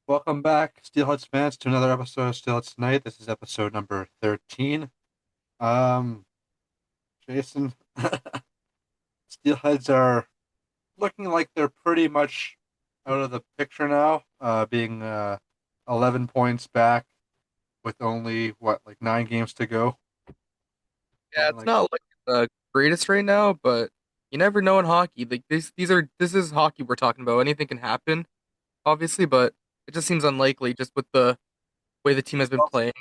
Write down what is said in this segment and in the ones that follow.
Welcome back, Steelheads fans, to another episode of Steelheads Tonight. This is episode number 13. Um, Jason, Steelheads are looking like they're pretty much out of the picture now, being 11 points back with only, like 9 games to go. Yeah, Something it's like not like the greatest right now, but you never know in hockey. Like this is hockey we're talking about. Anything can happen, obviously, but it just seems unlikely just with the way the team has been also, playing.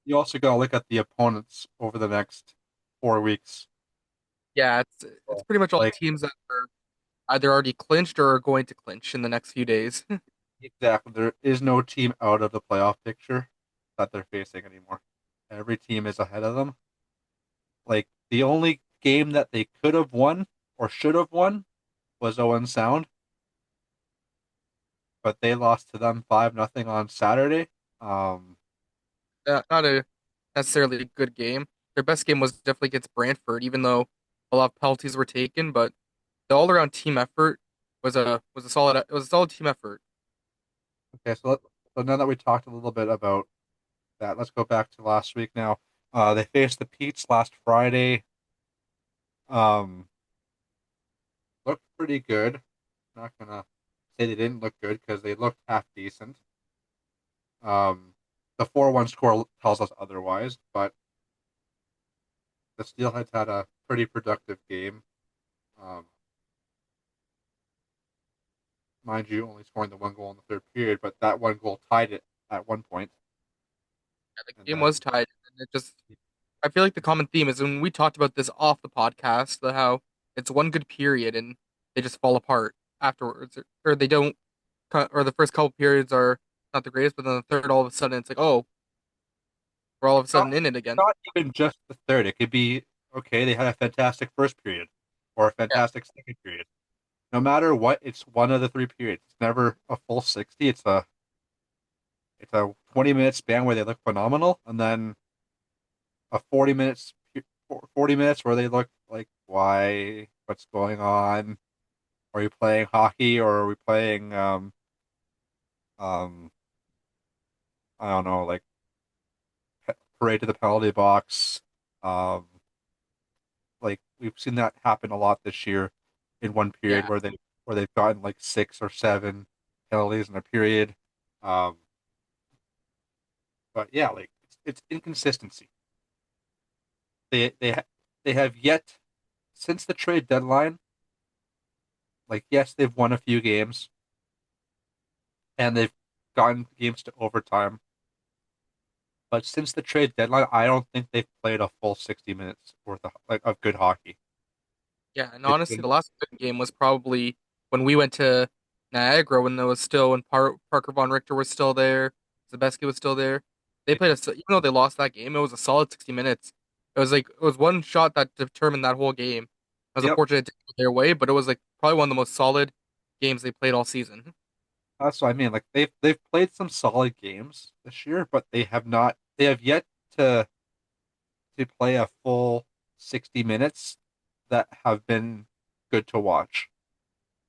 you also got to look at the opponents over the next 4 weeks. Yeah, it's pretty much all Like, teams that are either already clinched or are going to clinch in the next few days. exactly, there is no team out of the playoff picture that they're facing anymore. Every team is ahead of them. Like the only game that they could have won or should have won was Owen Sound, but they lost to them 5-0 on Saturday. Um, Not a necessarily a good game. Their best game was definitely against Brantford, even though a lot of penalties were taken, but the all-around team effort was a solid team effort. okay, so now that we talked a little bit about that, let's go back to last week now. They faced the Petes last Friday. Um, Looked pretty good. Not gonna say they didn't look good because they looked half decent. Um, the 4-1 score tells us otherwise, but the Steelheads had a pretty productive game. Um, Mind you, only scoring the one goal in the third period, but that one goal tied it at one point. Yeah, the And game then, was tied, and it just I feel like the common theme is when we talked about this off the podcast, the how it's one good period and they just fall apart afterwards, or they don't, or the first couple periods are not the greatest, but then the third, all of a sudden, it's like, oh, we're all of a not, sudden in it again. not even just the third, it could be okay, they had a fantastic first period or a Yeah, fantastic second period. No matter what, it's one of the three periods. It's never a full 60. It's a 20-minute span where they look phenomenal, and then a 40 minutes where they look like, why, what's going on? Are you playing hockey or are we playing um I don't know, like parade to the penalty box? Um like we've seen that happen a lot this year in one period yeah, where they've gotten like 6 or 7 penalties in a period. Um but yeah, like it's inconsistency. They they ha- they have yet since the trade deadline, like yes, they've won a few games and they've gotten games to overtime. But since the trade deadline, I don't think they've played a full 60 minutes worth of good hockey. yeah. And It's honestly, been the last good game was probably when we went to Niagara when there was still when Parker Von Richter was still there, Zabeski was still there. They played even though they lost that game, it was a solid 60 minutes. It was one shot that determined that whole game. It was yep. unfortunate it didn't go their way, but it was like probably one of the most solid games they played all season. That's what I mean. Like they've played some solid games this year, but they have yet to play a full 60 minutes that have been good to watch.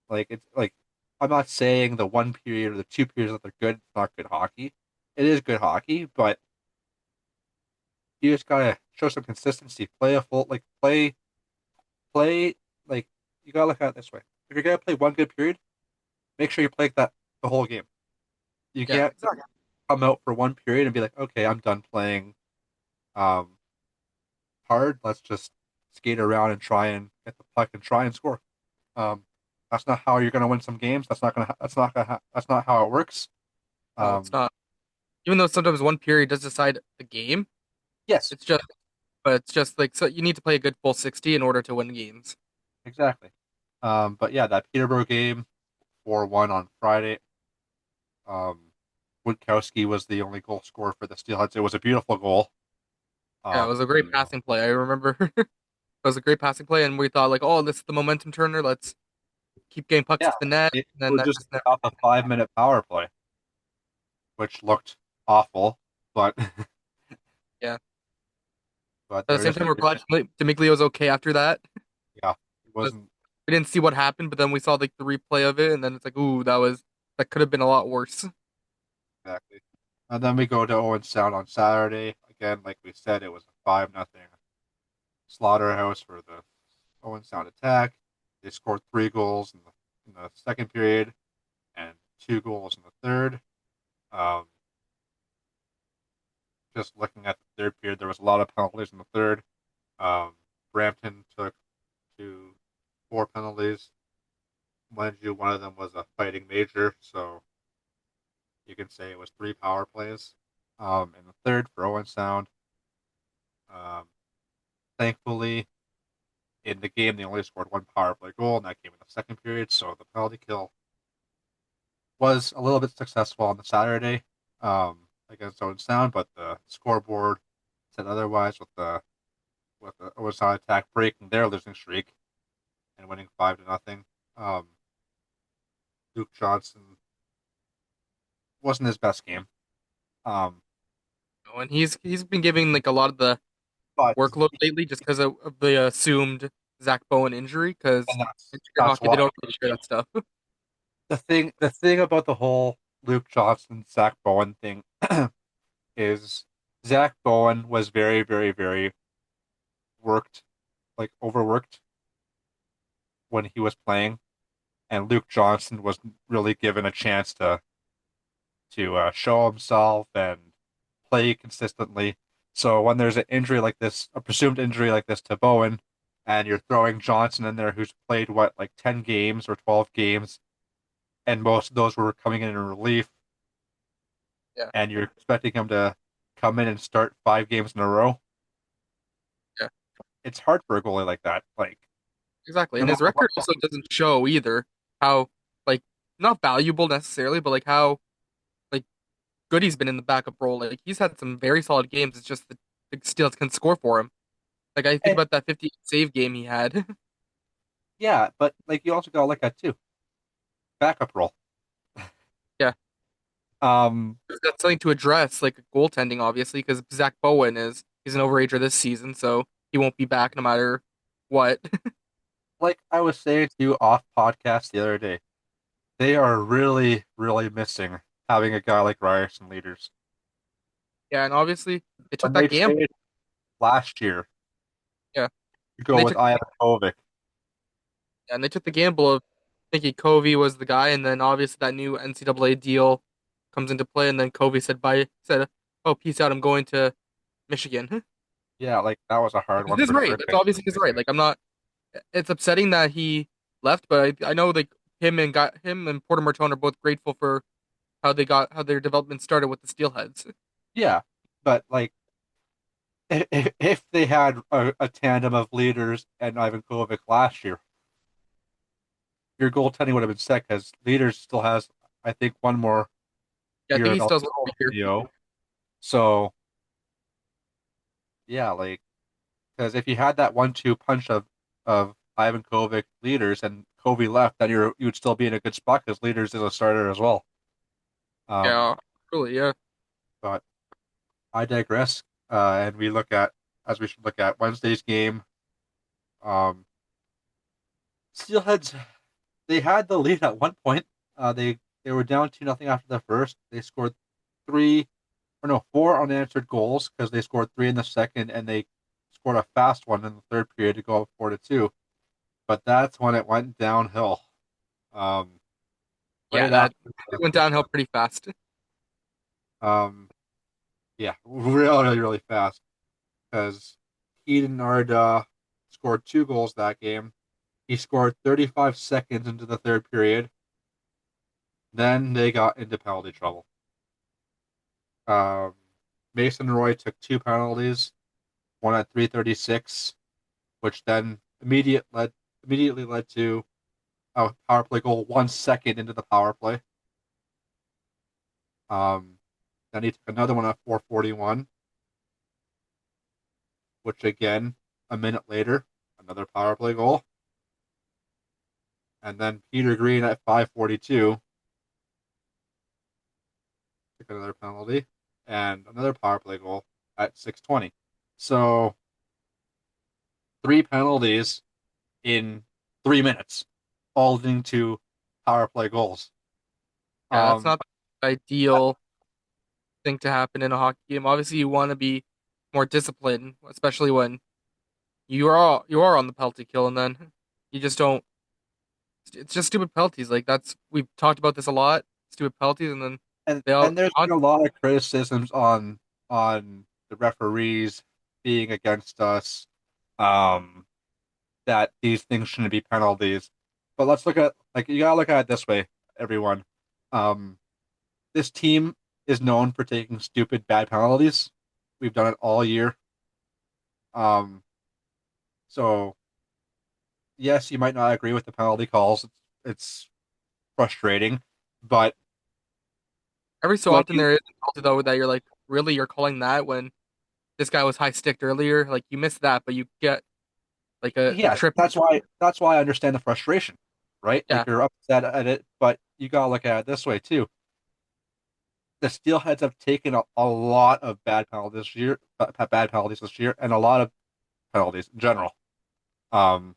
Like it's like I'm not saying the one period or the two periods that they're good, it's not good hockey. It is good hockey, but you just gotta show some consistency. Play a full like play like you gotta look at it this way. If you're gonna play one good period, make sure you play that the whole game. You Yeah, can't exactly. come out for one period and be like, okay, I'm done playing um hard. Let's just skate around and try and get the puck and try and score. Um, that's not how you're gonna win some games. That's not how it works. No, it's Um, not. Even though sometimes one period does decide the game, yes, it's just but it's just like so you need to play a good full 60 in order to win games. exactly. But yeah, that Peterborough game 4-1 on Friday. Um, Witkowski was the only goal scorer for the Steelheads. It was a beautiful goal. Yeah, it was a great And passing play. I remember it was a great passing play, and we thought like, oh, this is the momentum turner. Let's keep getting pucks yeah, to the net, it and then was that just just never off a happened. 5-minute power play, which looked awful, but Yeah, but but at the they're same just time, we're glad Demiglio was okay after that. yeah, it 'Cause wasn't we didn't see what happened, but then we saw like the replay of it, and then it's like, ooh, that could have been a lot worse. exactly. And then we go to Owen Sound on Saturday. Again, like we said, it was a 5-0 slaughterhouse for the Owen Sound attack. They scored 3 goals in the second period and 2 goals in the third. Um, just looking at the third period, there was a lot of penalties in the third. Um, Brampton took to 4 penalties. Mind you, one of them was a fighting major, so you can say it was 3 power plays. In the third for Owen Sound. Um, Thankfully, in the game, they only scored 1 power play goal, and that came in the second period. So the penalty kill was a little bit successful on the Saturday against Owen Sound, but the scoreboard said otherwise with the Owen Sound attack breaking their losing streak and winning 5-0. Um, Luke Johnson wasn't his best game, um, And he's been giving like a lot of the but workload lately just because of the assumed Zach Bowen injury. Because and in junior that's hockey, they why don't really share that stuff. the thing about the whole Luke Johnson Zach Bowen thing is Zach Bowen was very very very worked, like overworked when he was playing, and Luke Johnson wasn't really given a chance to show himself and play consistently. So when there's an injury like this, a presumed injury like this to Bowen, and you're throwing Johnson in there, who's played what like 10 games or 12 games, and most of those were coming in relief, Yeah, and you're expecting him to come in and start 5 games in a row, yeah, it's hard for a goalie like that. Like exactly. no And his matter what, record also doesn't show either how like not valuable necessarily, but like how like good he's been in the backup role. Like he's had some very solid games. It's just the Steelers can score for him. Like I think and about that 50 save game he had. yeah, but like you also got to look at too backup role. Yeah, Um, that's something to address, like goaltending, obviously, because Zach Bowen he's an overager this season, so he won't be back no matter what. like I was saying to you off podcast the other day, they are really, really missing having a guy like Ryerson leaders. Yeah, and obviously they took When that they gamble. traded last year Yeah, to and go with Ivan Kovic, they took the gamble of thinking Covey was the guy, and then obviously that new NCAA deal comes into play, and then Covey said, "Oh, peace out, I'm going to Michigan." yeah, like that was a hard Which one is for right. sure. That's obviously his right. Like I'm not. It's upsetting that he left, but I know like him and Porter Martone are both grateful for how their development started with the Steelheads. Yeah, but like if they had a tandem of leaders and Ivan Kovic last year, your goaltending would have been set because leaders still has, I think, one more Yeah, I year think of he still has one eligibility more year. in the O. So yeah, like because if you had that 1-2 punch of Ivan Kovic leaders and Kobe left, then you would still be in a good spot because leaders is a starter as well. Um, Yeah, really, yeah. but I digress. And we look at as we should look at Wednesday's game. Um, Steelheads they had the lead at one point. They were down 2-0 after the first. They scored three or no 4 unanswered goals because they scored 3 in the second and they scored a fast one in the third period to go up 4-2. But that's when it went downhill. Um, Yeah, right that after it went downhill pretty fast. um, yeah, really really fast because Eden Arda scored 2 goals that game. He scored 35 seconds into the third period. Then they got into penalty trouble. Um, Mason Roy took 2 penalties, one at 3:36, which then immediately led to a power play goal 1 second into the power play. Um, then he took another one at 4:41, which again a minute later another power play goal, and then Peter Green at 5:42 took another penalty and another power play goal at 6:20. So 3 penalties in 3 minutes, all leading to power play goals. Yeah, that's Um, not ideal. thing to happen in a hockey game. Obviously, you want to be more disciplined, especially when you are on the penalty kill, and then you just don't. It's just stupid penalties. Like that's we've talked about this a lot. Stupid penalties, and then and they all and there's on. been a lot of criticisms on the referees being against us, um, that these things shouldn't be penalties. But let's look at like you gotta look at it this way, everyone. Um, this team is known for taking stupid bad penalties. We've done it all year. Um, so yes, you might not agree with the penalty calls. It's frustrating, but Every so when often you there is a penalty though that you're like, really, you're calling that when this guy was high sticked earlier. Like you missed that, but you get like a yes, trip. that's why I understand the frustration, right? Like Yeah, you're upset at it, but you gotta look at it this way too. The Steelheads have taken a lot of bad penalties this year, bad penalties this year, and a lot of penalties in general. Um,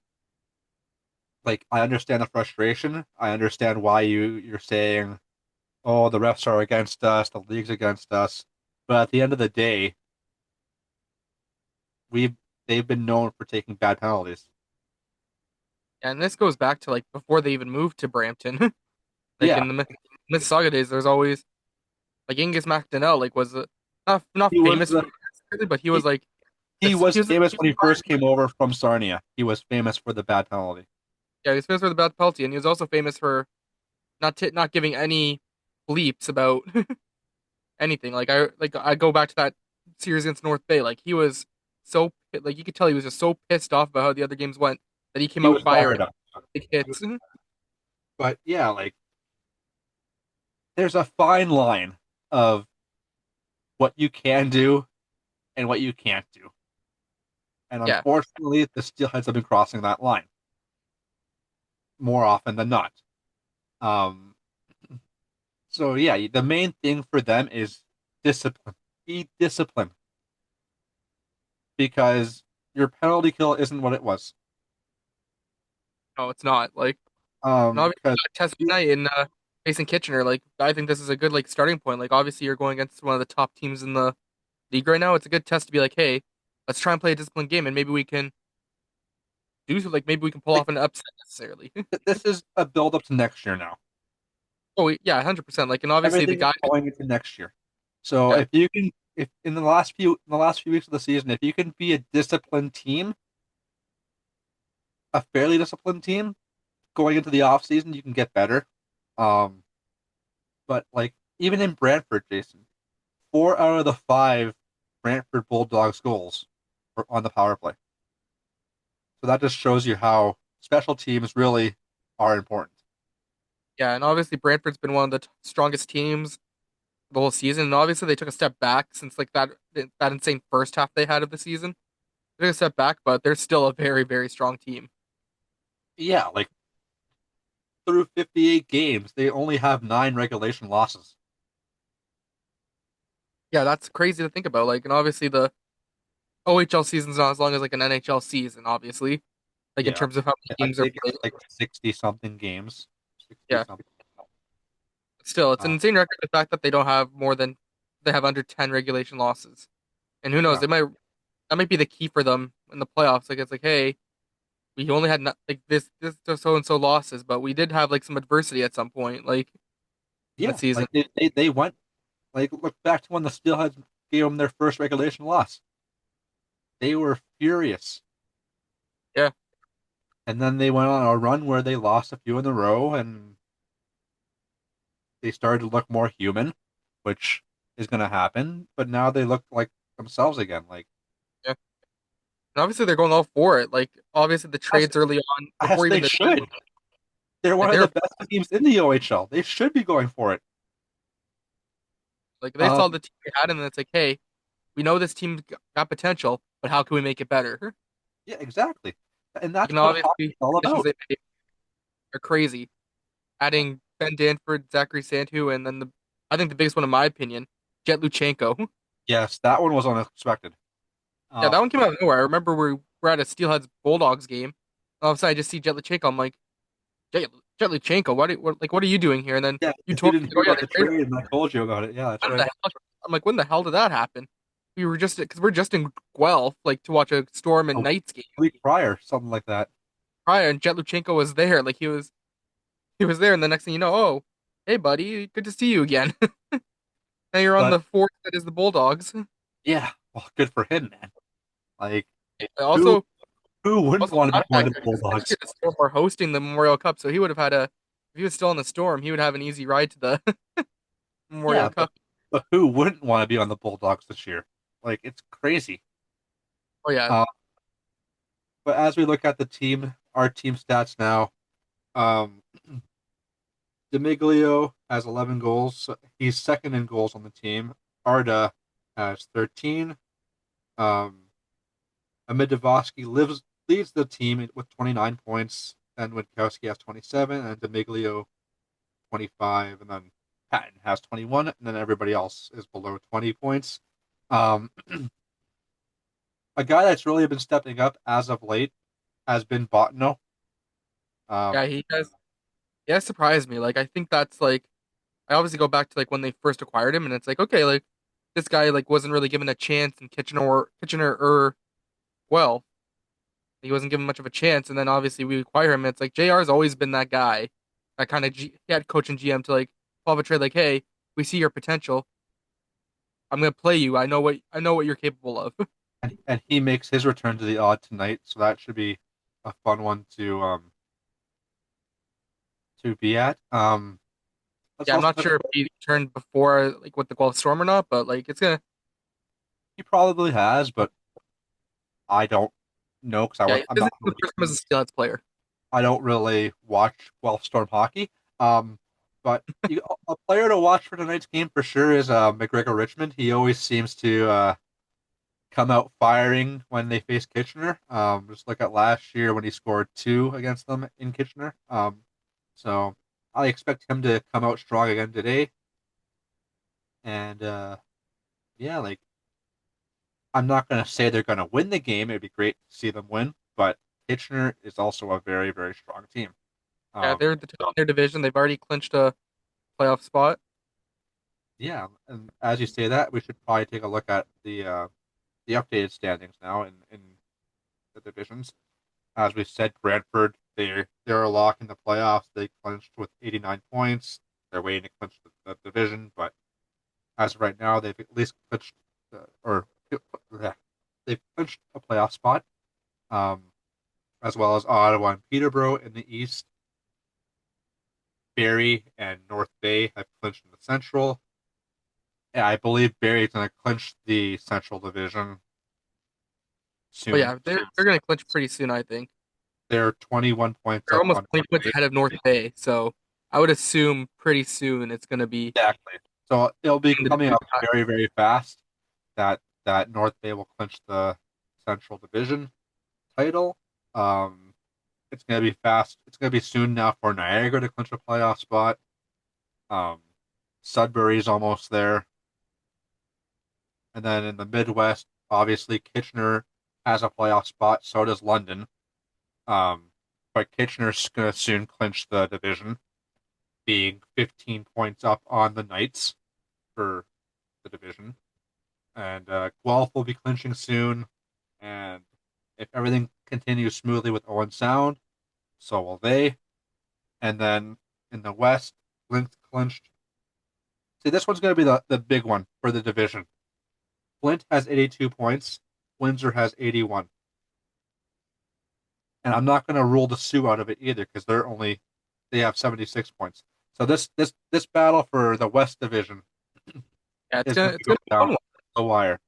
like I understand the frustration. I understand why you're saying, "Oh, the refs are against us, the league's against us," but at the end of the day, we've they've been known for taking bad penalties. and this goes back to like before they even moved to Brampton. Like Yeah, in the Mississauga days, there's always like Angus MacDonnell. Like was not he was famous for the this, but he was he, like he this. was He was famous when he first came over from Sarnia. He was famous for the bad penalty. yeah, he was famous for the bad penalty, and he was also famous for not giving any bleeps about anything. Like I go back to that series against North Bay. Like he was like you could tell he was just so pissed off about how the other games went that he came He out was firing fired up. big hits. But yeah, like there's a fine line of what you can do and what you can't do. And Yeah, unfortunately, the Steelheads have been crossing that line more often than not. Um, so yeah, the main thing for them is discipline. Be disciplined because your penalty kill isn't what it was. no, it's not. Like and obviously Because test tonight in facing Kitchener. Like I think this is a good like starting point. Like obviously you're going against one of the top teams in the league right now. It's a good test to be like, hey, let's try and play a disciplined game, and maybe we can maybe we can pull like off an upset necessarily. this is a build up to next year now. Oh yeah, 100%. Like and obviously the Everything is guy, going into next year. So yeah, if you can, if in the last few weeks of the season, if you can be a disciplined team, a fairly disciplined team, going into the off season, you can get better. Um, but like even in Brantford, Jason, 4 out of the 5 Brantford Bulldogs goals were on the power play. So that just shows you how special teams really are important. yeah, and obviously Brantford's been one of the strongest teams the whole season. And obviously they took a step back since like that insane first half they had of the season. They took a step back, but they're still a very, very strong team. Yeah, like through 58 games, they only have 9 regulation losses. Yeah, that's crazy to think about. Like, and obviously the OHL season's not as long as like an NHL season, obviously. Like in Yeah, terms of how many I games are think played. it's like 60 something games, 60 Yeah. something. Still, it's an Uh, insane record the fact that they have under 10 regulation losses. And who knows, yeah, that might be the key for them in the playoffs. Like it's like, hey, we only had not, like this so and so losses, but we did have like some adversity at some point, like in the yeah. season. Like they went like look back to when the Steelheads gave them their first regulation loss. They were furious, Yeah. and then they went on a run where they lost a few in a row, and they started to look more human, which is going to happen. But now they look like themselves again. Like Yeah. And obviously they're going all for it. Like obviously the as trades early on, as before they even the trade, should. They're like one of the best teams in the OHL. They should be going for it. they saw Um, the team they had, and it's like, hey, we know this team got potential, but how can we make it better? yeah, exactly, and Like, that's and what hockey's obviously all additions about. they made are crazy. Yeah. Adding Ben Danford, Zachary Santu, and then I think the biggest one in my opinion, Jet Luchenko. Yes, that one was unexpected. Yeah, that Um, one came out of nowhere. I remember we were at a Steelheads Bulldogs game. All of a sudden, I just see Jet Luchenko. I'm like, Jet Luchenko, what are you doing here? And then yeah, you because you told didn't me, hear oh yeah, about they the traded. trade, and I told you about it. Yeah, that's What the right. hell? I'm like, when the hell did that happen? We were just because we're just in Guelph, like to watch a Storm A and Knights game. week prior, something like that. Right, and Jet Luchenko was there, like he was there, and the next thing you know, oh, hey buddy, good to see you again. Now you're on But the force that is the Bulldogs. yeah, well, good for him, man. Like who Also, who wouldn't also want to be not going that to good the because next year Bulldogs? the Storm are hosting the Memorial Cup, so he would have had a if he was still in the Storm, he would have an easy ride to the Memorial Yeah, Cup. but who wouldn't want to be on the Bulldogs this year? Like it's crazy. Oh yeah, Uh, but as we look at our team stats now, um, Demiglio has 11 goals. So he's second in goals on the team. Arda has 13. Um, Amidovsky leads the team with 29 points. And Winkowski has 27, and Demiglio 25, and then Patton has 21, and then everybody else is below 20 points. Um, a guy that's really been stepping up as of late has been Botno. yeah, Um, he has surprised me. Like I think that's like I obviously go back to like when they first acquired him, and it's like okay, like this guy like wasn't really given a chance in Kitchener or well, he wasn't given much of a chance, and then obviously we acquire him. And it's like JR's always been that guy, that kind of head coach and GM to like pull off a trade like, hey, we see your potential. I'm gonna play you. I know what you're capable of. and he makes his return to the odd tonight, so that should be a fun one to be at. Let's Yeah, I'm also not talk sure if about, he turned before like with the Guelph Storm or not, but like it's gonna he probably has, but I don't know because yeah, I'm this is not the really first time as a Steelheads player. I don't really watch Guelph Storm hockey. Um, but a player to watch for tonight's game for sure is McGregor Richmond. He always seems to come out firing when they face Kitchener. Just look at last year when he scored two against them in Kitchener. So I expect him to come out strong again today. And yeah, like I'm not gonna say they're gonna win the game. It'd be great to see them win, but Kitchener is also a very, very strong team. Yeah, Um, they're the top in their division. They've already clinched a playoff spot. yeah, and as you say that, we should probably take a look at the updated standings now in the divisions. As we said, Brantford they're a lock in the playoffs. They clinched with 89 points. They're waiting to clinch the division, but as of right now, they've at least clinched or yeah, they've clinched a playoff spot. Um, as well as Ottawa and Peterborough in the East. Barrie and North Bay have clinched in the Central. And I believe Barrie's going to clinch the Central Division But soon. yeah, they're gonna clinch pretty soon, I think. They're 21 points They're up almost on 20 North points Bay. ahead of North Bay, so I would assume pretty soon it's gonna be Exactly. So it'll be in the coming division. up very, very fast that North Bay will clinch the Central Division title. Um, it's going to be fast. It's going to be soon now for Niagara to clinch a playoff spot. Um, Sudbury's almost there. And then in the Midwest, obviously Kitchener has a playoff spot. So does London. Um, but Kitchener's going to soon clinch the division, being 15 points up on the Knights for the division. And Guelph will be clinching soon. And if everything continues smoothly with Owen Sound, so will they. And then in the West, Flint clinched. See, this one's going to be the big one for the division. Flint has 82 points. Windsor has 81. And I'm not going to rule the Sioux out of it either because they have 76 points. So this battle for the West Division Yeah, it's is gonna going to it's go gonna be a fun down one. the wire,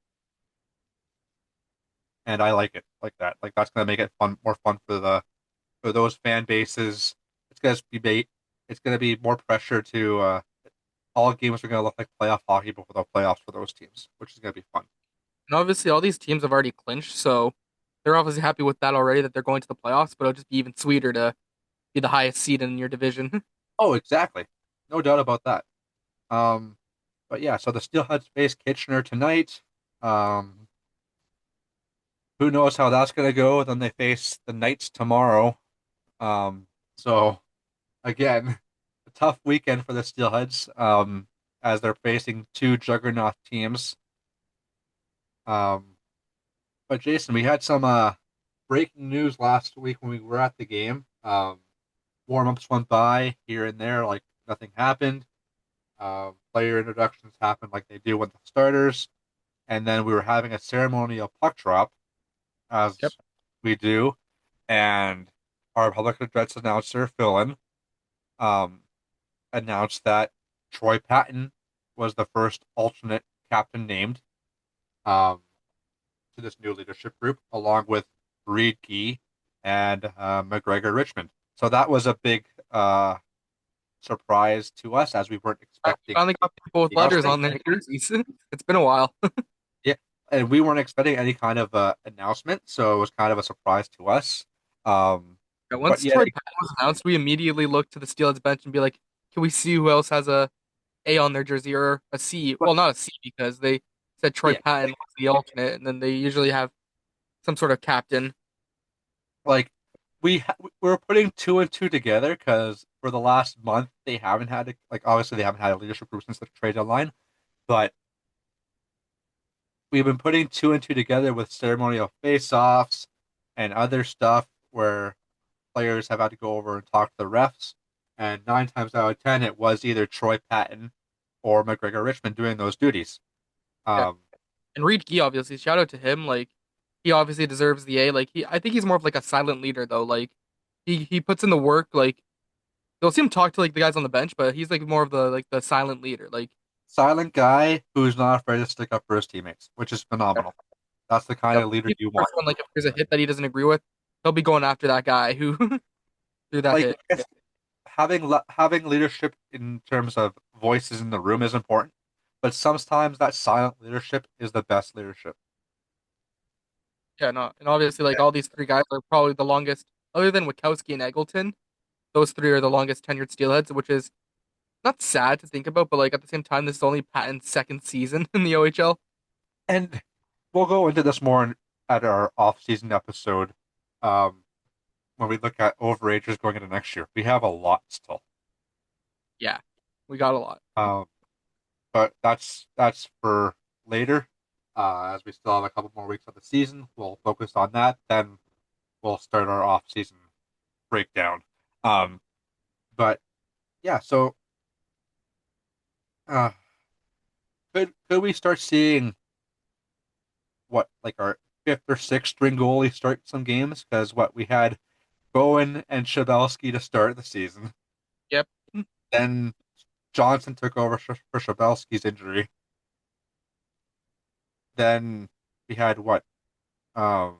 and I like it like that. Like that's going to make it more fun for those fan bases. It's going to be it's going to be more pressure to all games are going to look like playoff hockey before the playoffs for those teams, which is going to be fun. And obviously, all these teams have already clinched, so they're obviously happy with that already that they're going to the playoffs. But it'll just be even sweeter to be the highest seed in your division. Oh, exactly, no doubt about that. Um, but yeah, so the Steelheads face Kitchener tonight. Um, who knows how that's going to go? Then they face the Knights tomorrow. So again, a tough weekend for the Steelheads. as they're facing two juggernaut teams. Um, but Jason, we had some breaking news last week when we were at the game. Warm-ups went by here and there, like nothing happened. Player introductions happened like they do with the starters, and then we were having a ceremonial puck drop, Yep. as we do, and our public address announcer, Philin, um, announced that Troy Patton was the first alternate captain named um, to this new leadership group, along with Reed Gee and McGregor Richmond. So that was a big surprise to us, as we weren't We expecting finally got people with letters announcement. on their jerseys. It's been a while. Yeah, and we weren't expecting any kind of announcement, so it was kind of a surprise to us. Um, Yeah, but once yet, Troy Patton was announced, we immediately looked to the Steelheads bench and be like, can we see who else has a A on their jersey or a C? but Well, not a C because they said Troy yeah, Patton was the alternate, and then they usually have some sort of captain. like we were putting two and two together because for the last month they haven't had like obviously they haven't had a leadership group since the trade deadline, but we've been putting two and two together with ceremonial face-offs and other stuff where players have had to go over and talk to the refs. And 9 times out of 10, it was either Troy Patton or McGregor Richmond doing those duties. Yeah. Um, And Reed Gee, obviously, shout out to him. Like, he obviously deserves the A. Like, I think he's more of like a silent leader though. Like, he puts in the work. Like, you'll see him talk to like the guys on the bench, but he's like more of the silent leader. Like, Silent guy who's not afraid to stick up for his teammates, which is phenomenal. That's the kind yep. of leader He's you the want. first one. Like, if there's a hit that he doesn't agree with, he'll be going after that guy who threw that Like hit. having leadership in terms of voices in the room is important, but sometimes that silent leadership is the best leadership. Yeah, no, and obviously, like all these three guys are probably the longest, other than Wachowski and Eggleton. Those three are the longest tenured Steelheads, which is not sad to think about, but like at the same time, this is only Patton's second season in the OHL. And we'll go into this more at our off-season episode, um, when we look at overages going into next year. We have a lot still. Yeah, we got a lot. Um, but that's for later. As we still have a couple more weeks of the season, we'll focus on that. Then we'll start our off-season breakdown. Um, but yeah, so uh, could we start seeing what like our fifth or sixth string goalie start some games? Because what we had Bowen and Shabelski to start the season. Yep. Then Johnson took over for Shabelski's injury. Then we had what? Um,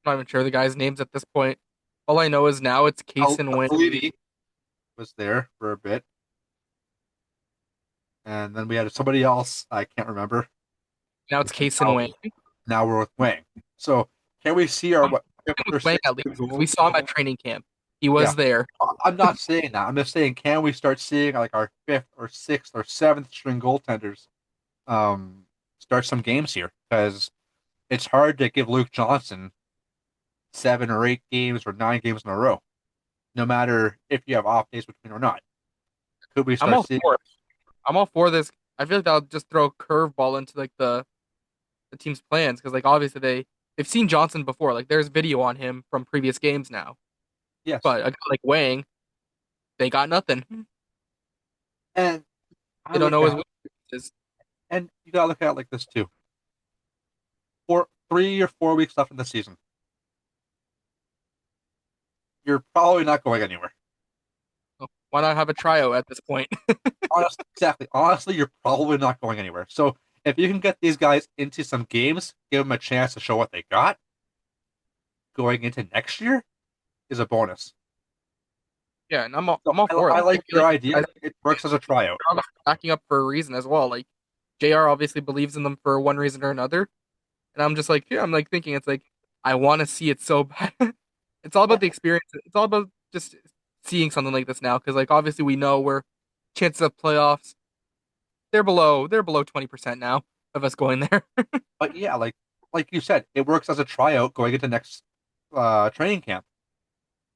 I'm not even sure the guys' names at this point. All I know is now it's Case and Wayne. Alidi was there for a bit, and then we had somebody else I can't remember. Now it's Case and Now, Wayne. now we're with Wang. So can we see our I'm what fifth fine or with Wayne sixth at least because we goal? saw him at training camp. He Yeah, was there. I'm not saying that. I'm just saying, can we start seeing like our fifth or sixth or seventh string goaltenders start some games here? Because it's hard to give Luke Johnson 7 or 8 games or 9 games in a row, no matter if you have off days between or not. Could we I'm start all seeing? for it. I'm all for this. I feel like that'll just throw a curveball into like the team's plans because like obviously they've seen Johnson before. Like there's video on him from previous games now. Yes, But a guy like Wang, they got nothing. and I They don't look know his at weaknesses. and you gotta look at it like this too. 3 or 4 weeks left in the season. You're probably not going anywhere. So why not have a tryout at this point? Honestly, exactly. Honestly, you're probably not going anywhere. So if you can get these guys into some games, give them a chance to show what they got going into next year is a bonus. Yeah, and So I'm all for it. I Like, I like feel your like idea. guys It works as a tryout. are backing up for a reason as well. Like JR obviously believes in them for one reason or another. And I'm just like, yeah, I'm like thinking it's like I want to see it so bad. It's all about the experience. It's all about just seeing something like this now because like obviously we know we're chances of playoffs they're below 20% now of us going there. But yeah, like you said, it works as a tryout going into next training camp.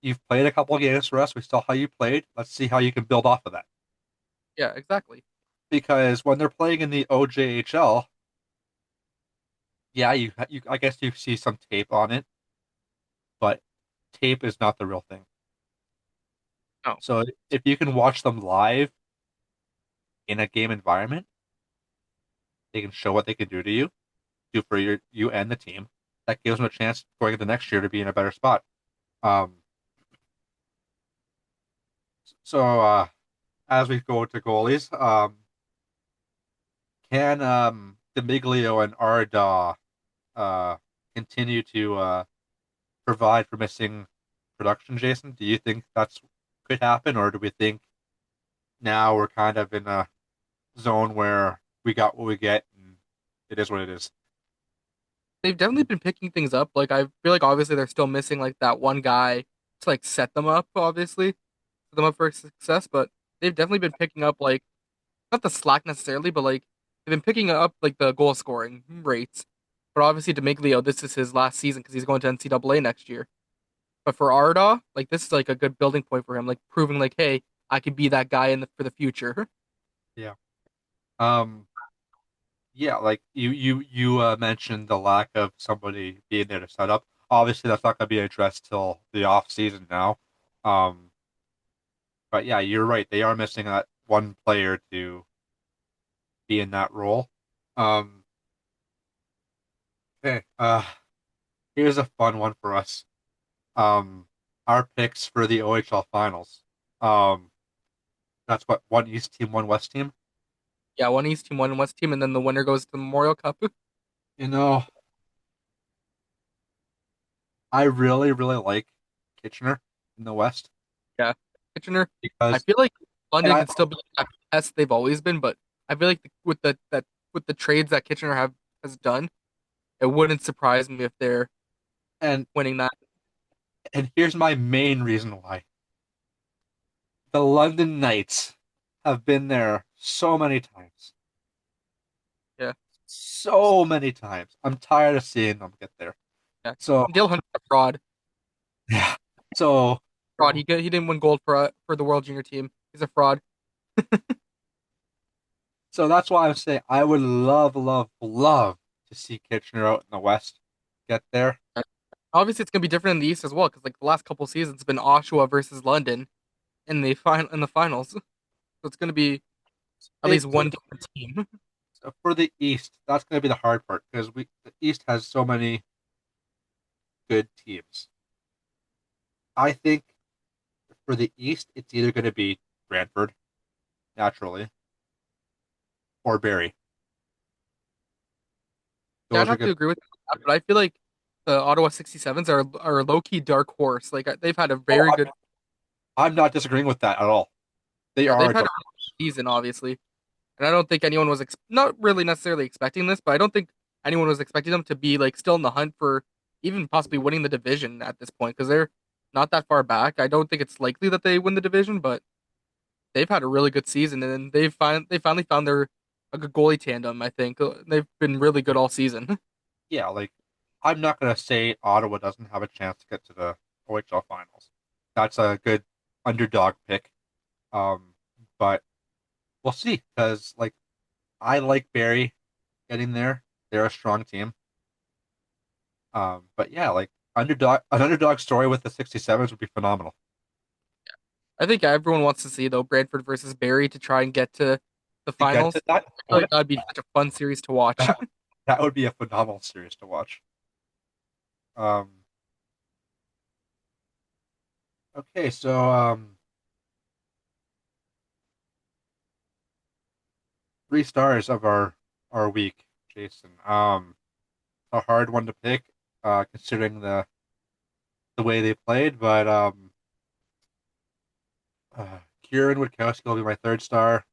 You've played a couple of games for us. We saw how you played. Let's see how you can build off of that. Yeah, exactly. because when they're playing in the OJHL, yeah, you I guess you see some tape on it, but tape is not the real thing. No, So if you can watch them live in a game environment, they can show what they can do to you, do for you and the team. That gives them a chance going into next year to be in a better spot. Um, so as we go to goalies, can Demiglio and Arda uh, continue to provide for missing production, Jason? Do you think that's could happen, or do we think now we're kind of in a zone where we got what we get and it is what it is? they've definitely been picking things up. Like I feel like obviously they're still missing like that one guy to like set them up, obviously, set them up for success. But they've definitely been picking up like not the slack necessarily, but like they've been picking up like the goal scoring rates. But obviously, Demiglio, this is his last season because he's going to NCAA next year. But for Arda, like this is like a good building point for him, like proving like, hey, I could be that guy for the future. Yeah. Um, yeah, like you mentioned the lack of somebody being there to set up. Obviously, that's not going to be addressed till the off season now. Um, but yeah, you're right. They are missing that one player to be in that role. Um, okay. Here's a fun one for us. Our picks for the OHL finals. Um, that's what one East team, one West team. Yeah, one East team, one West team, and then the winner goes to the Memorial Cup. You know, I really, really like Kitchener in the West Yeah, Kitchener. I because, feel like and London could still be that best they've always been, but I feel like with the trades that Kitchener have has done, it wouldn't surprise me if they're and winning that. and here's my main reason why. The London Knights have been there so many times. Yeah, So many times. I'm tired of seeing them get there. yeah. So, Dale Hunter's a fraud. yeah. So, Fraud. He didn't win gold for the World Junior team. He's a fraud. so that's why I'm saying I would love, love, love to see Kitchener out in the West get there. Obviously, it's gonna be different in the East as well because like the last couple seasons, it's been Oshawa versus London in the finals. So it's gonna be at least So one different team. for the East, that's going to be the hard part because the East has so many good teams. I think for the East, it's either going to be Brantford naturally or Barrie. Yeah, I'd Those are have to good. agree with that, but I feel like the Ottawa 67s are a low key dark horse. Like they've had a Oh, very good I'm not disagreeing with that at all. They yeah, are they've a had a dark really horse. good season, obviously. And I don't think anyone was not really necessarily expecting this, but I don't think anyone was expecting them to be like still in the hunt for even possibly winning the division at this point because they're not that far back. I don't think it's likely that they win the division, but they've had a really good season and they finally found their a good goalie tandem. I think they've been really good all season. Yeah, like I'm not going to say Ottawa doesn't have a chance to get to the OHL finals. That's a good underdog pick. Um, but we'll see because like I like Barrie getting there. They're a strong team. But yeah, like an underdog story with the 67s would be phenomenal. I think everyone wants to see though Brantford versus Barrie to try and get to the To get to finals. that I feel like point, that'd be such a fun series to watch. that, that would be a phenomenal series to watch. Um, okay, so 3 stars of our week, Jason. A hard one to pick, considering the way they played, but Kieran Witkowski will be my 3rd star.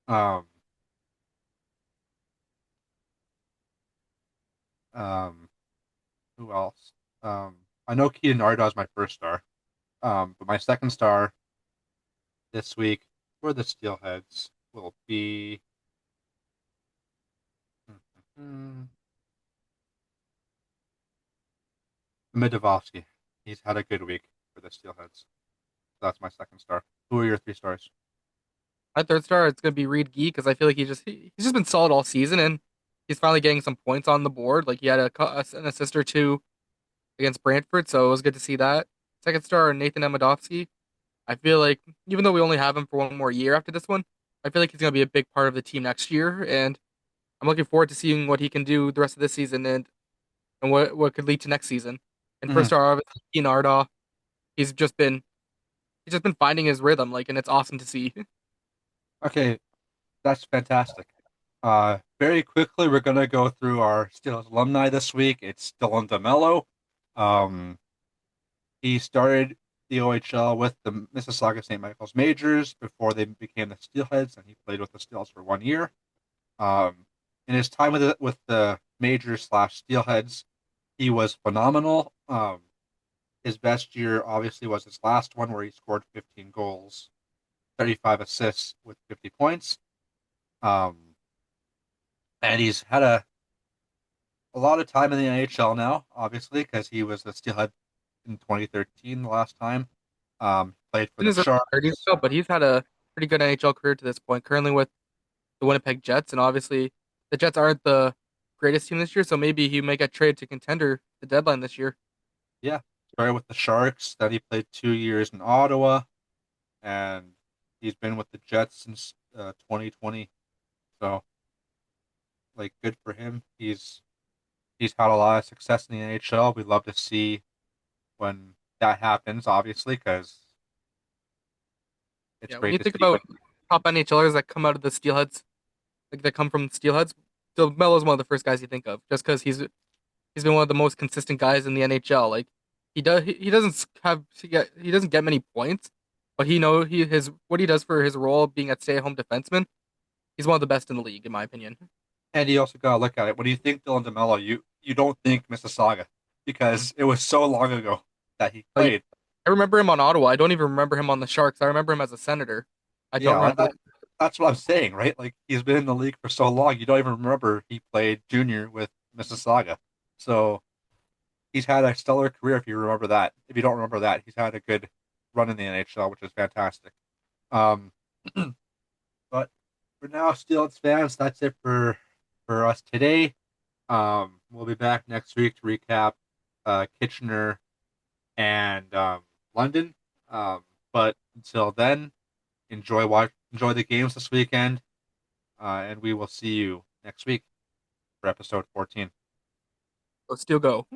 Um, um, who else? I know Keaton Arda is my 1st star. But my 2nd star this week for the Steelheads will be Midovsky. He's had a good week for the Steelheads. That's my 2nd star. Who are your 3 stars? My third star, it's gonna be Reed Geek because I feel like he's just been solid all season and he's finally getting some points on the board. Like he had an assist or two against Brantford, so it was good to see that. Second star, Nathan Amidovsky. I feel like even though we only have him for one more year after this one, I feel like he's gonna be a big part of the team next year, and I'm looking forward to seeing what he can do the rest of this season and what could lead to next season. And first Mhm. star, obviously, Ian Ardaugh. He's just been he's just been finding his rhythm, like, and it's awesome to see. Okay, that's fantastic. Very quickly, we're gonna go through our Steelers alumni this week. It's Dylan DeMello. Um, he started the OHL with the Mississauga St. Michael's Majors before they became the Steelheads, and he played with the Steels for 1 year. Um, in his time with the Majors slash Steelheads, he was phenomenal. His best year obviously was his last one, where he scored 15 goals, 35 assists with 50 points. Um, and he's had a lot of time in the NHL now, obviously, because he was a Steelhead in 2013 the last time. Played for In the his early 30s Sharks. still, but he's had a pretty good NHL career to this point. Currently with the Winnipeg Jets, and obviously the Jets aren't the greatest team this year, so maybe he may get traded to contender the deadline this year. Yeah, started with the Sharks. Then he played 2 years in Ottawa, and he's been with the Jets since 2020. So, like, good for him. He's had a lot of success in the NHL. We love to see when that happens, obviously, because it's Yeah, when great you to think see about when. top NHLers that come out of the Steelheads, like that come from Steelheads, Melo's one of the first guys you think of, just because he's been one of the most consistent guys in the NHL. Like he doesn't he doesn't get many points, but he his what he does for his role being a stay-at-home defenseman, he's one of the best in the league in my opinion. And you also got to look at it. When you think Dylan DeMello, you don't think Mississauga Mm. because it was so long ago that he Like played. I remember him on Ottawa. I don't even remember him on the Sharks. I remember him as a Senator. I don't Yeah, remember. that's what I'm saying, right? Like he's been in the league for so long, you don't even remember he played junior with Mississauga. So he's had a stellar career if you remember that. If you don't remember that, he's had a good run in the NHL, which is fantastic. Um, but for now, Steelers fans, that's it for us today. We'll be back next week to recap Kitchener and London. But until then, enjoy the games this weekend, and we will see you next week for episode 14. Let's still go.